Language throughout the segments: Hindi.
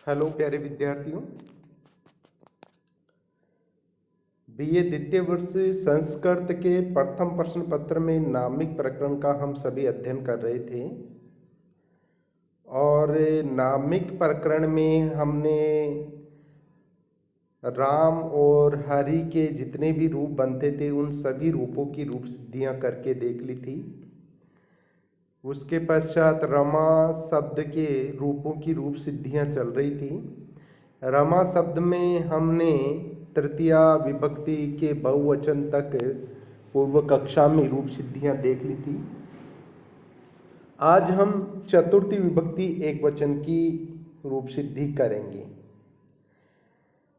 हेलो प्यारे विद्यार्थियों, बीए द्वितीय वर्ष संस्कृत के प्रथम प्रश्न पत्र में नामिक प्रकरण का हम सभी अध्ययन कर रहे थे। और नामिक प्रकरण में हमने राम और हरि के जितने भी रूप बनते थे उन सभी रूपों की रूप सिद्धियां करके देख ली थी। उसके पश्चात रमा शब्द के रूपों की रूप सिद्धियां चल रही थी। रमा शब्द में हमने तृतीया विभक्ति के बहुवचन तक पूर्व कक्षा में रूप सिद्धियां देख ली थी। आज हम चतुर्थी विभक्ति एक वचन की रूप सिद्धि करेंगे।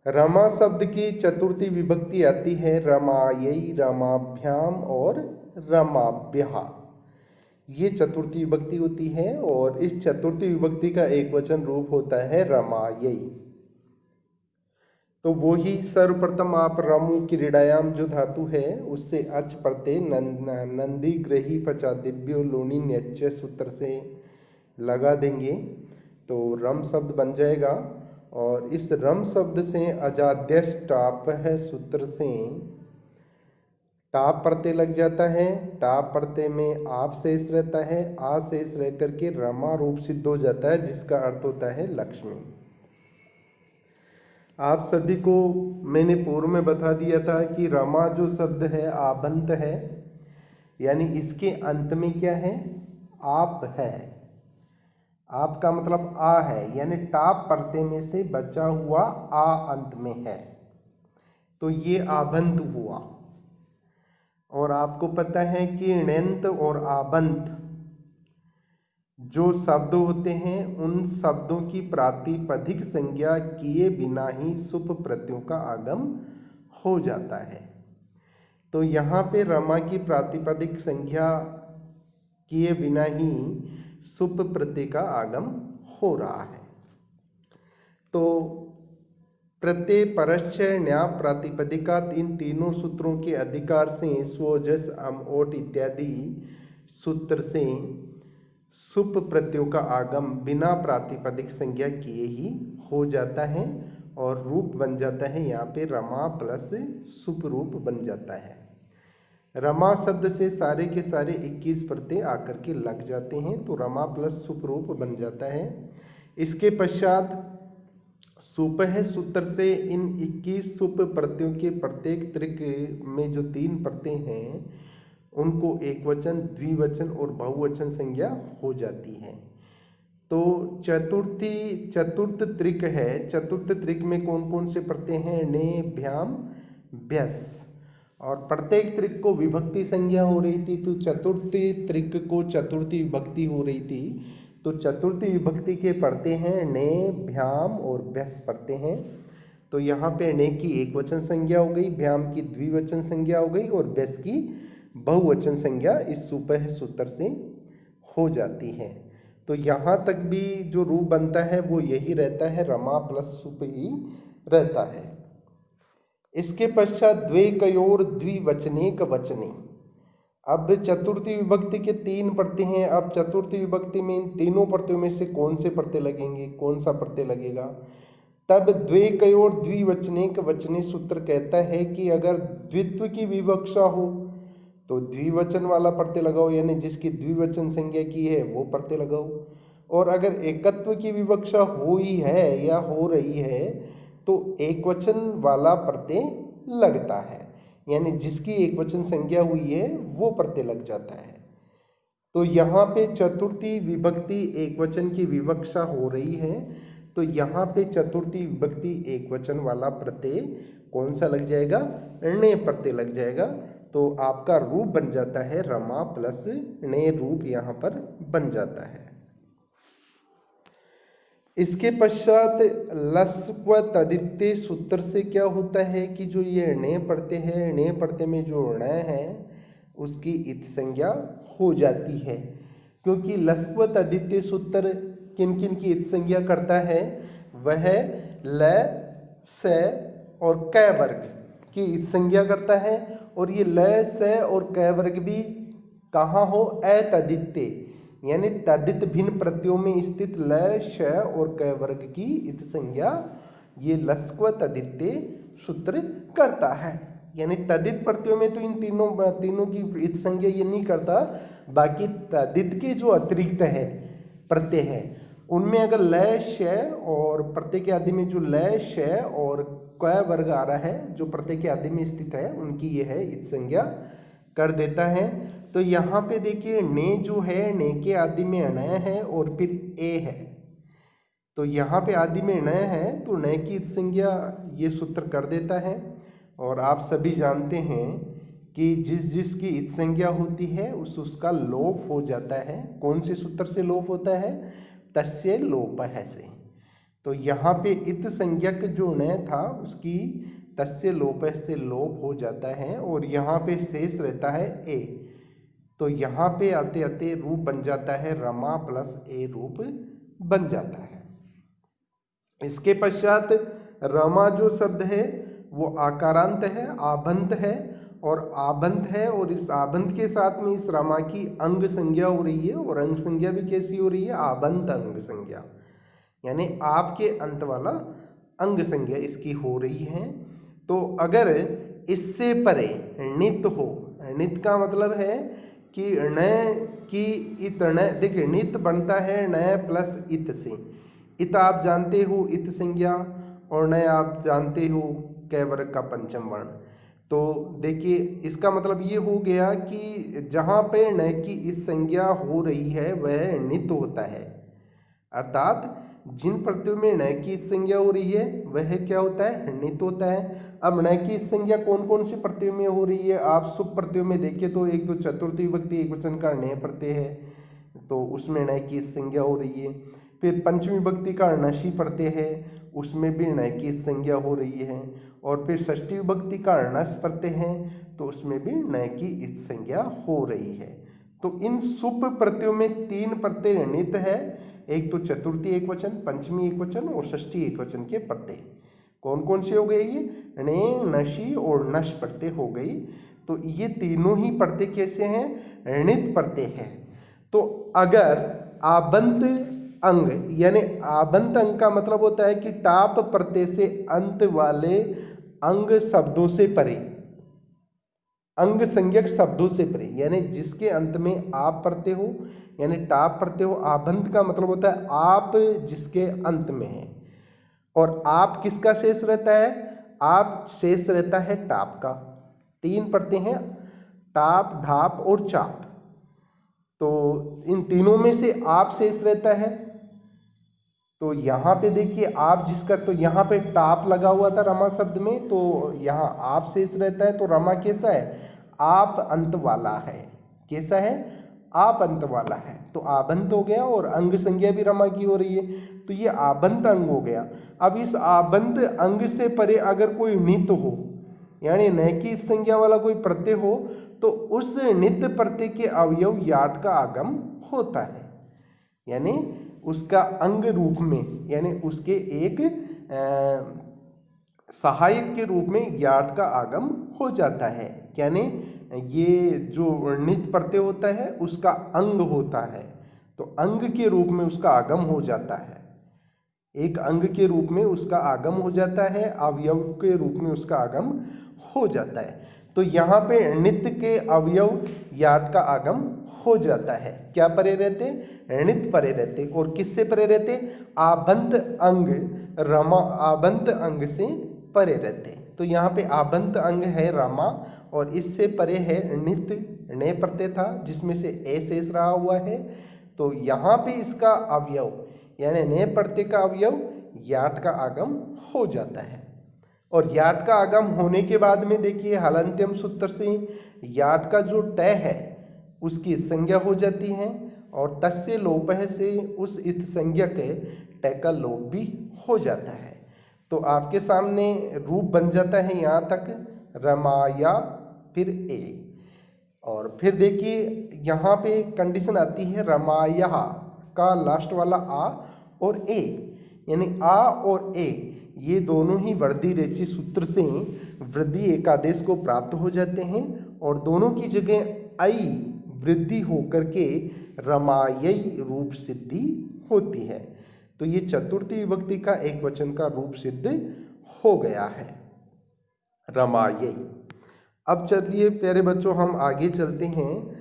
रमा शब्द की चतुर्थी विभक्ति आती है रमायै, रमाभ्याम और रमाभ्यः। ये चतुर्थी विभक्ति होती है और इस चतुर्थी विभक्ति का एक वचन रूप होता है रमायै। तो वो ही सर्वप्रथम आप रमु क्रीड़ायाम जो धातु है उससे अच प्रत्यय नंदी ग्रही पचादिभ्यो लोनी न्यच सूत्र से लगा देंगे तो रम शब्द बन जाएगा। और इस रम शब्द से अजाद्यश टाप है सूत्र से टाप प्रत्यय लग जाता है। टाप प्रत्यय में आप शेष रहता है, आ शेष रह करके रमा रूप सिद्ध हो जाता है, जिसका अर्थ होता है लक्ष्मी। आप सभी को मैंने पूर्व में बता दिया था कि रमा जो शब्द है आबंत है, यानी इसके अंत में क्या है, आप है। आप का मतलब आ है, यानी टाप प्रत्यय में से बचा हुआ आ अंत में है, तो ये आबंत हुआ। और आपको पता है कि णेंत और आबंत जो शब्द होते हैं उन शब्दों की प्रातिपदिक संज्ञा किए बिना ही सुप प्रत्ययों का आगम हो जाता है। तो यहाँ पे रमा की प्रातिपदिक संज्ञा किए बिना ही सुप प्रत्यय का आगम हो रहा है। तो प्रत्यय परस्य न्या प्रातिपदिका इन तीनों सूत्रों के अधिकार से स्व जस अम ओट इत्यादि सूत्र से सुप प्रत्ययों का आगम बिना प्रातिपदिक संज्ञा किए ही हो जाता है और रूप बन जाता है। यहाँ पे रमा प्लस सुप रूप बन जाता है। रमा शब्द से सारे के सारे 21 प्रत्यय आकर के लग जाते हैं, तो रमा प्लस सुप रूप बन जाता है। इसके पश्चात सुप है सूत्र से इन 21 सुप प्रत्ययों के प्रत्येक त्रिक में जो 3 प्रत्यय हैं उनको एक वचन, द्विवचन और बहुवचन संज्ञा हो जाती है। तो चतुर्थ त्रिक है। चतुर्थ त्रिक में कौन कौन से प्रत्यय हैं, ने, भ्याम, भ्यस। और प्रत्येक त्रिक को विभक्ति संज्ञा हो रही थी, तो चतुर्थी त्रिक को चतुर्थी विभक्ति हो रही थी। तो चतुर्थी विभक्ति के प्रत्यय हैं ने, भ्याम और भ्यस प्रत्यय हैं। तो यहाँ पे ने की एक वचन संज्ञा हो गई, भ्याम की द्विवचन संज्ञा हो गई और भ्यस की बहुवचन संज्ञा इस सुपह सूत्र से हो जाती है। तो यहाँ तक भी जो रूप बनता है वो यही रहता है, रमा प्लस सुप ही रहता है। इसके पश्चात द्वेकयोर द्विवचनेक वचने। अब चतुर्थी विभक्ति के 3 प्रत्यय हैं। अब चतुर्थी विभक्ति में इन तीनों प्रत्ययों में से कौन से प्रत्यय लगेंगे, कौन सा प्रत्यय लगेगा। तब द्वेकयोर द्विवचनेक वचने सूत्र कहता है कि अगर द्वित्व की विवक्षा हो तो द्विवचन वाला प्रत्यय लगाओ, यानी जिसकी द्विवचन संज्ञा की है वो प्रत्यय लगाओ। और अगर एकत्व की विवक्षा हुई है या हो रही है तो एक वचन वाला प्रत्यय लगता है, यानी जिसकी एक वचन संज्ञा हुई है वो प्रत्यय लग जाता है। तो यहाँ पे चतुर्थी विभक्ति एक वचन की विवक्षा हो रही है, तो यहाँ पे चतुर्थी विभक्ति एक वचन वाला प्रत्यय कौन सा लग जाएगा, णे प्रत्यय लग जाएगा। तो आपका रूप बन जाता है रमा प्लस णे रूप यहाँ पर बन जाता है। इसके पश्चात लस्व तदित्य सूत्र से क्या होता है कि जो ये णे प्रत्यय है, णे प्रत्यय में जो ण है उसकी इत संज्ञा हो जाती है, क्योंकि लस्व तदित्य सूत्र किन किन की इत संज्ञा करता है, वह ल, स और क वर्ग की इत संज्ञा करता है। और ये ल, स और क वर्ग भी कहाँ हो, अतदित्य, यानी तदित भिन्न प्रत्ययों में स्थित ल, श और क वर्ग की इत संज्ञा ये लस्क्व तदित्य सूत्र करता है। यानी तदित प्रत्ययों में तो इन तीनों की इत संज्ञा ये नहीं करता, बाकी तदित के जो अतिरिक्त है प्रत्यय है उनमें अगर ल, श और प्रत्यय के आदि में जो ल, श और क वर्ग आ रहा है जो प्रत्यय के आदि में स्थित है उनकी ये है इत संज्ञा कर देता है। तो यहाँ पे देखिए ने जो है, ने के आदि में अणय है और फिर ए है, तो यहाँ पे आदि में अणय है तो नय की इत संज्ञा ये सूत्र कर देता है। और आप सभी जानते हैं कि जिसकी इत संज्ञा होती है उसका लोप हो जाता है। कौन से सूत्र से लोप होता है? तस्य लोपः से। तो यहाँ पे इत संज्ञक जो नय था उसकी तस्य लोपः से लोप हो जाता है और यहाँ पे शेष रहता है ए। तो यहाँ पे आते आते रूप बन जाता है रमा प्लस ए रूप बन जाता है। इसके पश्चात रमा जो शब्द है वो आकारांत है, आबंत है और आबंत है और इस आबंत के साथ में इस रमा की अंग संज्ञा हो रही है और अंग संज्ञा भी कैसी हो रही है? आबंत अंग संज्ञा, यानी आपके अंत वाला अंग संज्ञा इसकी हो रही है। तो अगर इससे परे णित हो, णित का मतलब है कि ण की इत ण, देखिए णित बनता है ण प्लस इत से। इत आप जानते हो इत संज्ञा और ण आप जानते हो कै वर्ग का पंचम वर्ण। तो देखिए इसका मतलब ये हो गया कि जहाँ पे ण की इस संज्ञा हो रही है वह णित होता है, अर्थात जिन प्रत्ययों में ण की इस संज्ञा हो रही है वह क्या होता है? णित होता है। अब ण की इस संज्ञा कौन कौन से प्रत्ययों में हो रही है? आप सुप प्रत्ययों में देखिए तो एक तो चतुर्थी विभक्ति एकवचन का ण प्रत्यय है तो उसमें ण की इस संज्ञा हो रही है। फिर पंचमी विभक्ति का णशी प्रत्यय है उसमें भी ण की इस संज्ञा हो रही है। और फिर षष्ठी विभक्ति का णस प्रत्यय है तो उसमें भी ण की इस संज्ञा हो रही है। तो इन सुप प्रत्ययों में तीन प्रत्यय णित है, एक तो चतुर्थी एकवचन, पंचमी एकवचन और षष्ठी एकवचन के प्रत्यय। कौन कौन से हो गए? ये णे, नशी और नश प्रत्यय हो गई। तो ये तीनों ही प्रत्यय कैसे हैं? णित प्रत्यय है। तो अगर आबंत अंग, यानी आबंत अंग का मतलब होता है कि टाप प्रत्यय से अंत वाले अंग शब्दों से परे, अंग संज्ञक शब्दों से परे, यानी जिसके अंत में आप प्रत्यय हो यानी टाप प्रत्यय हो। आबंत का मतलब होता है आप जिसके अंत में है और आप किसका शेष रहता है? आप शेष रहता है टाप का। तीन प्रत्यय हैं टाप, ढाप और चाप, तो इन तीनों में से आप शेष रहता है। तो यहाँ पे देखिए आप जिसका, तो यहाँ पे टाप लगा हुआ था रमा शब्द में तो यहाँ आप शेष रहता है। तो रमा कैसा है? आप अंत वाला है। कैसा है? आप अंत वाला है। तो आबंत हो गया और अंग संज्ञा भी रमा की हो रही है तो ये आबंत अंग हो गया। अब इस आबंत अंग से परे अगर कोई णित हो यानी न की संज्ञा वाला कोई प्रत्यय हो तो उस णित प्रत्यय के अवयव याट का आगम होता है, यानी उसका अंग रूप में, यानी उसके एक सहायक के रूप में याट का आगम हो जाता है। यानी ये जो णित प्रत्यय होता है उसका अंग होता है तो अंग के रूप में उसका आगम हो जाता है, एक अंग के रूप में उसका आगम हो जाता है, अवयव के रूप में उसका आगम हो जाता है। तो यहाँ पे णित के अवयव याट का आगम हो जाता है। क्या परे रहते? णित परे रहते। और किससे परे रहते? आबंत अंग रमा, आबंत अंग से परे रहते। तो यहाँ पे आबंत अंग है रमा और इससे परे है णित, णे प्रत्यय था जिसमें से ए शेष रहा हुआ है। तो यहाँ पे इसका अवयव यानी ने प्रत्यय का अवयव याट का आगम हो जाता है। और याट का आगम होने के बाद में देखिए हलंत्यम सूत्र से याट का जो टय है उसकी संज्ञा हो जाती है और तस्य लोपः से उस इत संज्ञा के टय का लोप भी हो जाता है। तो आपके सामने रूप बन जाता है यहाँ तक रमाया फिर ए। और फिर देखिए यहाँ पे कंडीशन आती है रमाया का लास्ट वाला आ और ए, यानी आ और ए ये दोनों ही वृद्धि रेचि सूत्र से वृद्धि एकादेश को प्राप्त हो जाते हैं और दोनों की जगह आई वृद्धि होकर के रमायई रूप सिद्धि होती है। तो ये चतुर्थी विभक्ति का एक वचन का रूप सिद्ध हो गया है, रमायई। अब चलिए प्यारे बच्चों, हम आगे चलते हैं,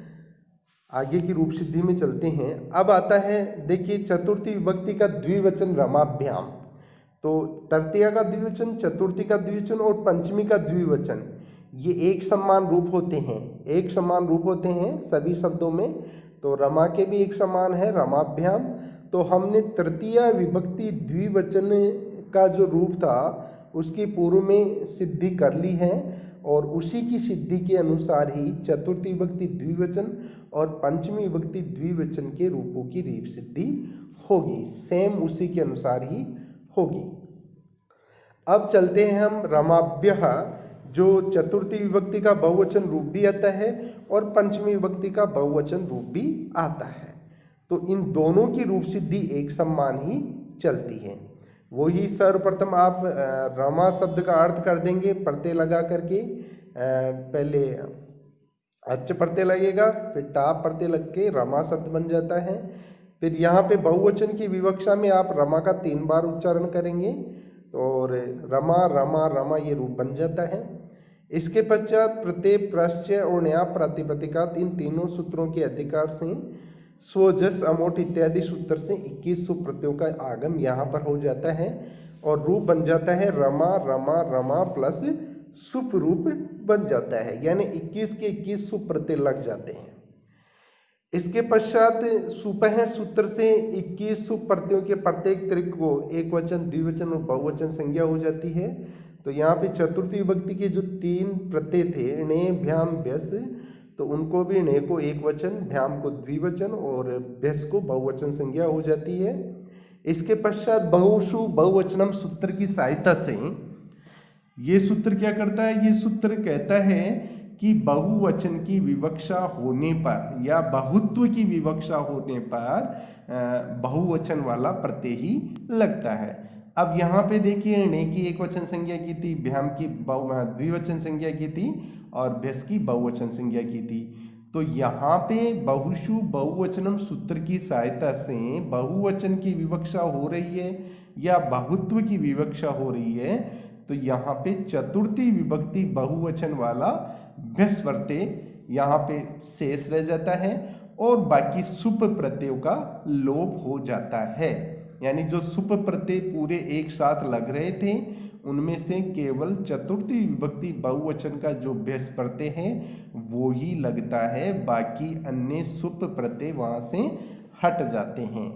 आगे की रूप सिद्धि में चलते हैं। अब आता है, देखिए, चतुर्थी विभक्ति का द्विवचन रमाभ्याम। तो तृतीया का द्विवचन, चतुर्थी का द्विवचन और पंचमी का द्विवचन, ये एक समान रूप होते हैं, एक समान रूप होते हैं सभी शब्दों में। तो रमा के भी एक समान है, रमाभ्याम। तो हमने तृतीया विभक्ति द्विवचन का जो रूप था उसकी पूर्व में सिद्धि कर ली है, और उसी की सिद्धि के अनुसार ही चतुर्थी विभक्ति द्विवचन और पंचमी विभक्ति द्विवचन के रूपों की रीप सिद्धि होगी, सेम उसी के अनुसार ही होगी। अब चलते हैं हम रमाभ्यः, जो चतुर्थी विभक्ति का बहुवचन रूप भी आता है और पंचमी विभक्ति का बहुवचन रूप भी आता है। तो इन दोनों की रूप सिद्धि एक समान ही चलती है। वही सर्वप्रथम आप रमा शब्द का अर्थ कर देंगे प्रत्यय लगा करके। पहले अच प्रत्यय लगेगा, फिर टाप प्रत्यय लग के रमा शब्द बन जाता है। फिर यहाँ पे बहुवचन की विवक्षा में आप रमा का 3 बार उच्चारण करेंगे और रमा रमा रमा ये रूप बन जाता है। इसके पश्चात प्रत्यय, प्रत्यय और न्याय प्रातिपदिका, इन तीनों सूत्रों के अधिकार से स्व, जस, अमोट इत्यादि सूत्र से 21 प्रत्ययों का आगम यहाँ पर हो जाता है और रूप बन जाता है रमा रमा रमा प्लस सुप रूप बन जाता है, यानी 21 के 21 सुप प्रत्यय लग जाते हैं। इसके पश्चात सुपह सूत्र से 21 सुप प्रत्ययों के प्रत्येक त्रिक को एक वचन, द्विवचन और बहुवचन संज्ञा हो जाती है। तो यहाँ पे चतुर्थी विभक्ति के जो 3 प्रत्यय थे, णे, भ्याम, भ्यस, तो उनको भी णे को एक वचन, भ्याम को द्विवचन और भ्यस को बहुवचन संज्ञा हो जाती है। इसके पश्चात बहुषु बहुवचनम सूत्र की सहायता से ये सूत्र क्या करता है, ये सूत्र कहता है कि बहुवचन की विवक्षा होने पर या बहुत्व की विवक्षा होने पर बहुवचन वाला प्रत्यय ही लगता है। अब यहाँ पे देखिए, णे की एक वचन संज्ञा की थी, भ्याम की द्विवचन संज्ञा की थी और भ्यस की बहुवचन संज्ञा की थी। तो यहाँ पे बहुषु बहुवचनम सूत्र की सहायता से बहुवचन की विवक्षा हो रही है या बहुत्व की विवक्षा हो रही है। तो यहाँ पे चतुर्थी विभक्ति बहुवचन वाला भ्यस प्रत्यय यहाँ पे शेष रह जाता है और बाकी सुप प्रत्ययों का लोप हो जाता है। यानी जो सुप प्रत्यय पूरे एक साथ लग रहे थे उनमें से केवल चतुर्थी विभक्ति बहुवचन का जो भ्यस प्रत्यय है वो ही लगता है, बाकी अन्य सुप प्रत्यय वहां से हट जाते हैं।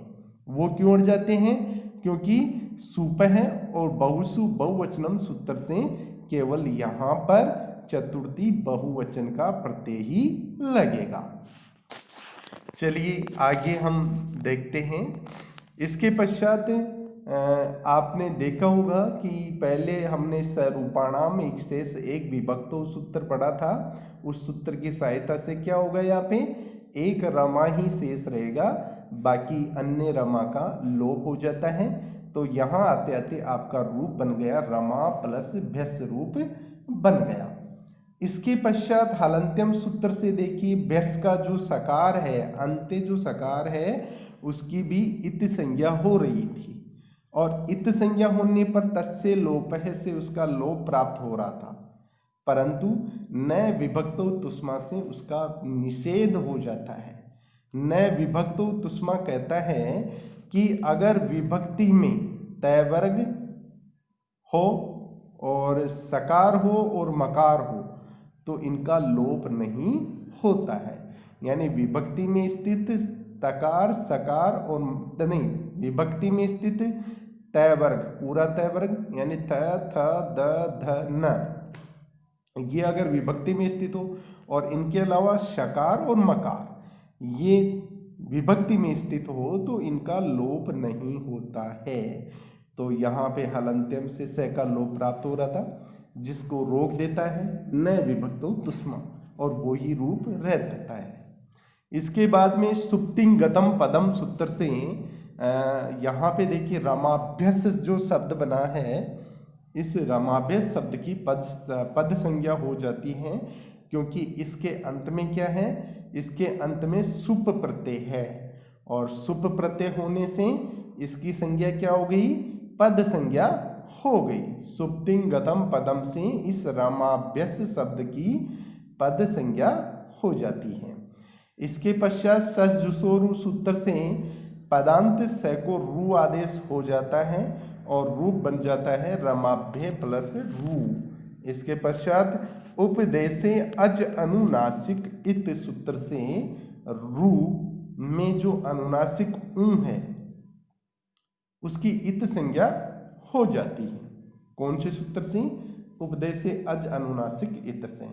वो क्यों हट जाते हैं? क्योंकि सुपह और बहुसु बहुवचनम सूत्र से केवल यहाँ पर चतुर्थी बहुवचन का प्रत्यय ही लगेगा। चलिए आगे हम देखते हैं। इसके पश्चात आपने देखा होगा कि पहले हमने सरूपाणाम एक शेष एक विभक्तो सूत्र पढ़ा था। उस सूत्र की सहायता से क्या होगा, यहाँ पे एक रमा ही शेष रहेगा, बाकी अन्य रमा का लोप हो जाता है। तो यहाँ आते आते आपका रूप बन गया रमा प्लस भ्यस रूप बन गया। इसके पश्चात हलंत्यम सूत्र से देखिए, भ्यस का जो सकार है, अंत्य जो सकार है, उसकी भी इत संज्ञा हो रही थी और इत संज्ञा होने पर तस्य लोपः से उसका लोप प्राप्त हो रहा था, परंतु न विभक्तो तुष्मा से उसका निषेध हो जाता है। न विभक्तो तुष्मा कहता है कि अगर विभक्ति में तय वर्ग हो और सकार हो और मकार हो तो इनका लोप नहीं होता है। यानी विभक्ति में स्थित तकार सकार और नहीं, विभक्ति में स्थित तय वर्ग, पूरा तय वर्ग यानी थ थ द ध न, ये अगर विभक्ति में स्थित हो और इनके अलावा शकार और मकार ये विभक्ति में स्थित हो तो इनका लोप नहीं होता है। तो यहाँ पे हलंत्यम से स का लोप प्राप्त हो रहा था, जिसको रोक देता है न विभक्तो तुष्मा, और वो ही रूप रहता है। इसके बाद में सुप्तिंग गतम पदम सूत्र से यहाँ पे देखिए रमाभ्यस जो शब्द बना है, इस रमाभ्यस शब्द की पद संज्ञा हो जाती है, क्योंकि इसके अंत में क्या है, इसके अंत में सुप प्रत्यय है और सुप प्रत्यय होने से इसकी संज्ञा क्या हो गई, पद संज्ञा हो गई। सुप्तिंग गतम पदम से इस रामाभ्यस शब्द की पद संज्ञा हो जाती है। इसके पश्चात सस जुसोरु सूत्र से पदांत से को रू आदेश हो जाता है और रूप बन जाता है रमाभ्य प्लस रू। इसके पश्चात उपदेशे अज अनुनासिक इत सूत्र से रू में जो अनुनासिक ऊ है उसकी इत संज्ञा हो जाती है। कौन से सूत्र से, उपदेशे अज अनुनासिक इत से।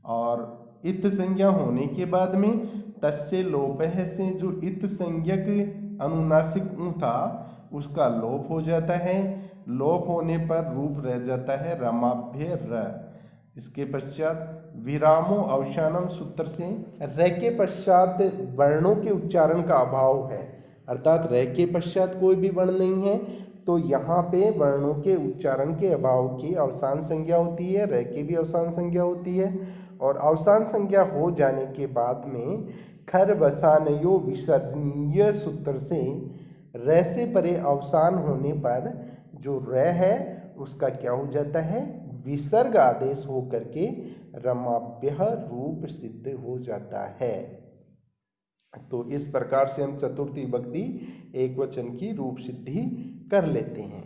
और इत संज्ञा होने के बाद में तस्य लोपः से जो इत संज्ञक अनुनासिक ऊ था उसका लोप हो जाता है। लोप होने पर रूप रह जाता है रमाभ्य र। इसके पश्चात विरामो अवसानम सूत्र से र के पश्चात वर्णों के उच्चारण का अभाव है, अर्थात र के पश्चात कोई भी वर्ण नहीं है तो यहाँ पे वर्णों के उच्चारण के अभाव की अवसान संज्ञा होती है, र की भी अवसान संज्ञा होती है। और अवसान संज्ञा हो जाने के बाद में खर वसानयो विसर्जनीय सूत्र से र से परे अवसान होने पर जो र है उसका क्या हो जाता है, विसर्ग आदेश हो करके रमाभ्य रूप सिद्ध हो जाता है। तो इस प्रकार से हम चतुर्थी विभक्ति एक वचन की रूप सिद्धि कर लेते हैं।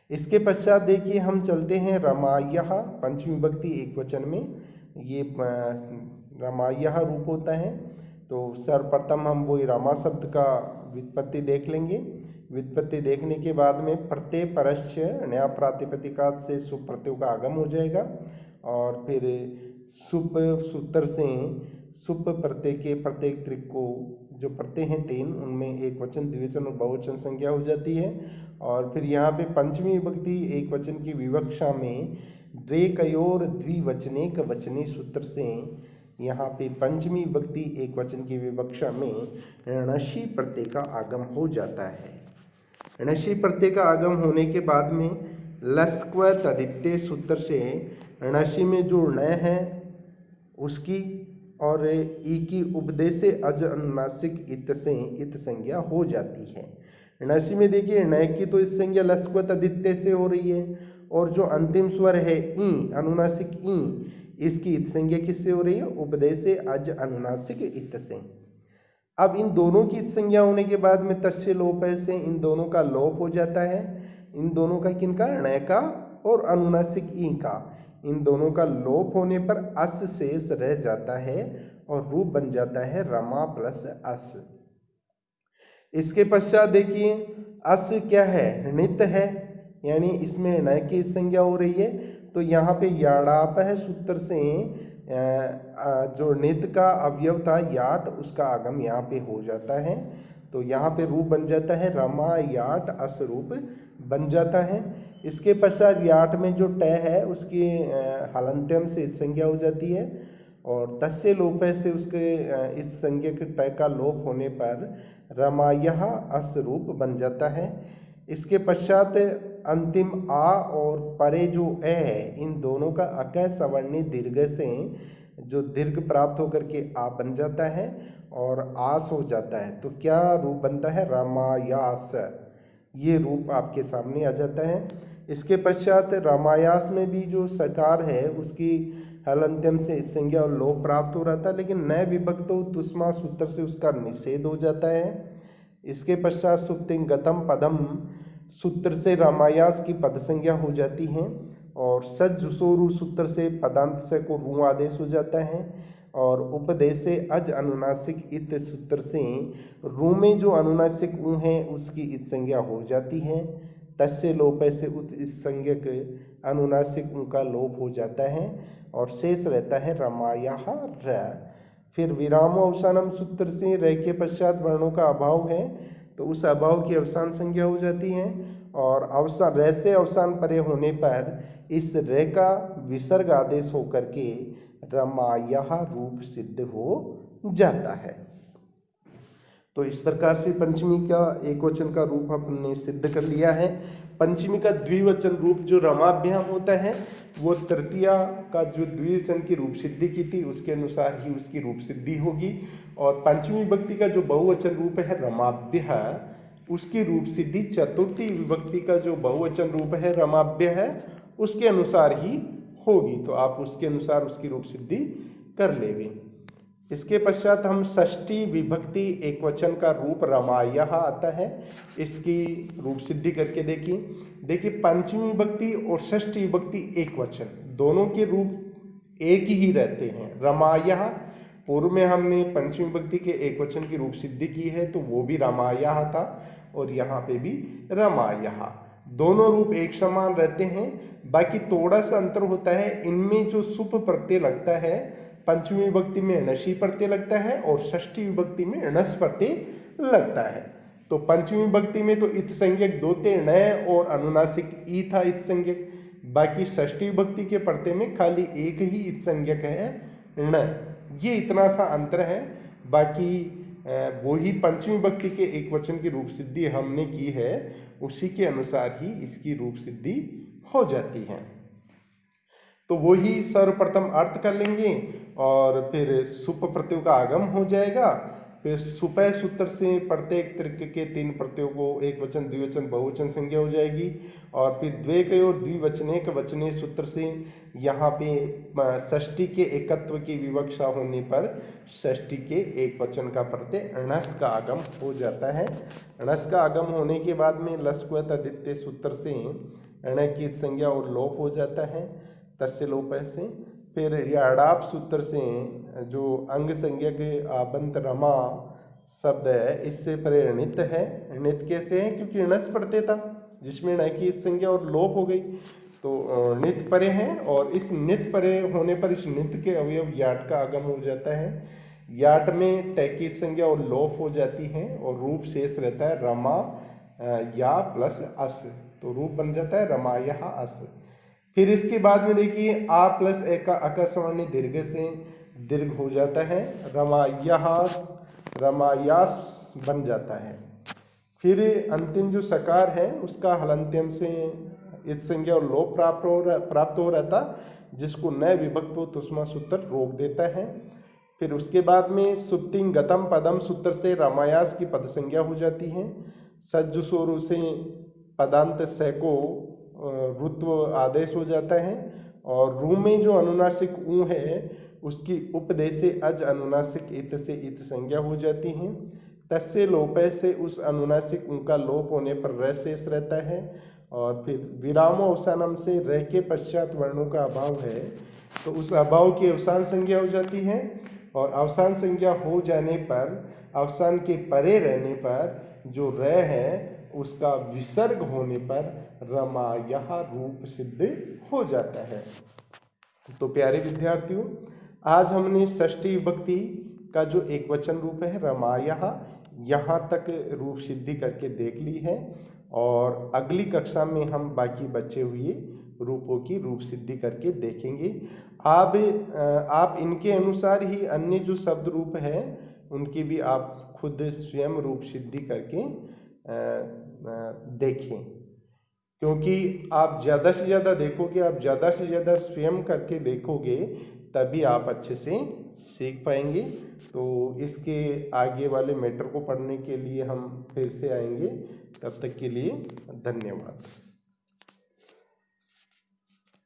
इसके पश्चात देखिए हम चलते हैं रमायः पंचमी विभक्ति एक वचन में। ये रमायः रूप होता है। तो सर्वप्रथम हम वही रमा शब्द का व्युत्पत्ति देख लेंगे। व्युत्पत्ति देखने के बाद में प्रत्यय परश्च नया प्रातिपदिका से सुप प्रत्यय का आगम हो जाएगा और फिर सुप सूत्र से सुप प्रत्यय के प्रत्येक त्रिक को जो प्रत्यय हैं तीन उनमें एक वचन द्विवचन और बहुवचन संज्ञा हो जाती है। और फिर यहाँ पे पंचमी विभक्ति एक वचन की विवक्षा में द्वेकयोर द्विवचनेक वचने सूत्र से यहाँ पे पंचमी विभक्ति एक वचन की विवक्षा में णशी प्रत्यय का आगम हो जाता है। णशी प्रत्यय का आगम होने के बाद में लस्क्व तदित्य सूत्र से णशी में जो ण है उसकी और ई की उपदेशे अज अनुनासिक इत से इत संज्ञा हो जाती है। णशी में देखिए ण की तो इत संज्ञा लस्क्व तदित्य से हो रही है और जो अंतिम स्वर है ई अनुनासिक ई इसकी इत संज्ञा किससे हो रही है, उपदेशे अज अनुनासिक इत से। अब इन दोनों की इत संज्ञा होने के बाद में तस्य लोप से इन दोनों का लोप हो जाता है। इन दोनों का किनका, ण का और अनुनासिक ई का, इन दोनों का लोप होने पर अस शेष रह जाता है और रूप बन जाता है रमा प्लस अस। इसके पश्चात देखिए अस क्या है, णित है, यानी इसमें ण की संज्ञा हो रही है। तो यहाँ पे याड़ाप है सूत्र से जो णित का अवयव था याट उसका आगम यहाँ पे हो जाता है। तो यहाँ पे रूप बन जाता है रमा याट अस रूप बन जाता है। इसके पश्चात याट में जो ट है उसकी हलंत्यम से संज्ञा हो जाती है और तस्य लोप से उसके इस संज्ञा के ट का लोप होने पर रमायः अस रूप बन जाता है। इसके पश्चात अंतिम आ और परे जो ए है इन दोनों का अकय सवर्णी दीर्घ से जो दीर्घ प्राप्त होकर के आ बन जाता है और आस हो जाता है। तो क्या रूप बनता है, रामायास, ये रूप आपके सामने आ जाता है। इसके पश्चात रामायास में भी जो सकार है उसकी हलंत्यम से संज्ञा और लोप प्राप्त हो रहा था, लेकिन नए विभक्तो तुष्मा सूत्र से उसका निषेध हो जाता है। इसके पश्चात सुप्तिंग गतम पदम सूत्र से रामायास की पद संज्ञा हो जाती है और सज्जुसोरु सूत्र से पदांत से को रू आदेश हो जाता है और उपदेशे अज अनुनासिक इत सूत्र से रू में जो अनुनासिक ऊ है उसकी इत संज्ञा हो जाती है। तस्य लोप से उत इस संज्ञक अनुनासिक ऊ का लोप हो जाता है और शेष रहता है रमायः र। फिर विरामो अवसानम सूत्र से र के पश्चात वर्णों का अभाव है तो उस अभाव की अवसान संज्ञा हो जाती है और अवसान र से अवसान परे होने पर इस र का विसर्ग आदेश होकर के रमायः रूप सिद्ध हो जाता है। तो इस प्रकार से पंचमी का एक वचन का रूप हमने सिद्ध कर लिया है। पंचमी का द्विवचन रूप जो रमाभ्याम होता है वो तृतीया का जो द्विवचन की रूप सिद्धि की थी उसके अनुसार ही उसकी रूप सिद्धि होगी, और पंचमी विभक्ति का जो बहुवचन रूप है रमाभ्य उसकी रूप सिद्धि चतुर्थी विभक्ति का जो बहुवचन रूप है रमाभ्य है उसके अनुसार ही होगी। तो आप उसके अनुसार उसकी रूप सिद्धि कर लेंगे। इसके पश्चात हम षष्ठी विभक्ति एक वचन का रूप रमायः आता है, इसकी रूप सिद्धि करके देखिए पंचमी विभक्ति और षष्ठी विभक्ति एक वचन दोनों के रूप एक ही रहते हैं। रमायः पूर्व में हमने पंचमी विभक्ति के एक वचन की रूप सिद्धि की है तो वो भी रमायः था, और यहाँ पे भी रमायः, दोनों रूप एक समान रहते हैं। बाकी थोड़ा सा अंतर होता है, इनमें जो सुप प्रत्यय लगता है पंचमी विभक्ति में णशी प्रत्यय लगता है और षष्ठी विभक्ति में णस प्रत्यय लगता है। तो पंचमी विभक्ति में तो इत संज्ञक दो थे ण और अनुनासिक ई था इत संज्ञक, बाकी षष्ठी विभक्ति के प्रत्यय में खाली एक ही इत संज्ञक है ण। ये इतना सा अंतर है, बाकी वही पंचमी विभक्ति के एक वचन की रूप सिद्धि हमने की है उसी के अनुसार ही इसकी रूप सिद्धि हो जाती है। तो वही सर्वप्रथम अर्थ कर लेंगे और फिर सुप प्रत्ययों का आगम हो जाएगा। फिर सुपय सूत्र से प्रत्येक तृक के तीन प्रत्ययों को एक वचन द्विवचन बहुवचन संज्ञा हो जाएगी, और फिर द्वेकय और द्विवचनेक वचने सूत्र से यहाँ पे षष्ठी के एकत्व की विवक्षा होने पर षष्ठी के एक वचन का प्रत्यय णस का आगम हो जाता है। णस का आगम होने के बाद में लस्क्वत आदित्य सूत्र से ण की संज्ञा और लोप हो जाता है तस्य लोप से। फिर याडाप सूत्र से जो अंग संज्ञा के आबंत रमा शब्द है इससे परे णित है। णित कैसे है? क्योंकि णस प्रत्यय था जिसमें ण की संज्ञा और लोप हो गई, तो णित परे है, और इस णित परे होने पर इस णित के अवयव याट का आगम हो जाता है। याट में ट की संज्ञा और लोप हो जाती है और रूप शेष रहता है रमा या प्लस अस, तो रूप बन जाता है रमायः अस। फिर इसके बाद में देखिए आ प्लस ए का अकस्मान्य दीर्घ से दीर्घ हो जाता है, रमायास बन जाता है। फिर अंतिम जो सकार है उसका हलंत्यम से इत संज्ञा और लोप प्राप्त हो रहता, जिसको न विभक्त हो तुष्मा सूत्र रोक देता है। फिर उसके बाद में सुप्तिंग गतम पदम सूत्र से रमायास की पद संज्ञा हो जाती है। सज्जुसोरु से पदांत से को रुत्व आदेश हो जाता है, और रू में जो अनुनासिक ऊ है उसकी उपदेश से अज अनुनासिक इत से इत संज्ञा हो जाती है। तस्य लोपय से उस अनुनासिक ऊ का लोप होने पर र शेष रहता है, और फिर विरामो अवसानम से र के पश्चात वर्णों का अभाव है तो उस अभाव की अवसान संज्ञा हो जाती है, और अवसान संज्ञा हो जाने पर अवसान के परे रहने पर जो र है उसका विसर्ग होने पर रमायः रूप सिद्ध हो जाता है। तो प्यारे विद्यार्थियों, आज हमने षष्ठी विभक्ति का जो एक वचन रूप है रमायः यहाँ तक रूप सिद्धि करके देख ली है, और अगली कक्षा में हम बाकी बचे हुए रूपों की रूप सिद्धि करके देखेंगे। आप इनके अनुसार ही अन्य जो शब्द रूप है उनकी भी आप खुद स्वयं रूप सिद्धि करके देखें, क्योंकि आप ज़्यादा से ज़्यादा देखोगे, आप ज़्यादा से ज़्यादा स्वयं करके देखोगे तभी आप अच्छे से सीख पाएंगे। तो इसके आगे वाले मैटर को पढ़ने के लिए हम फिर से आएंगे, तब तक के लिए धन्यवाद।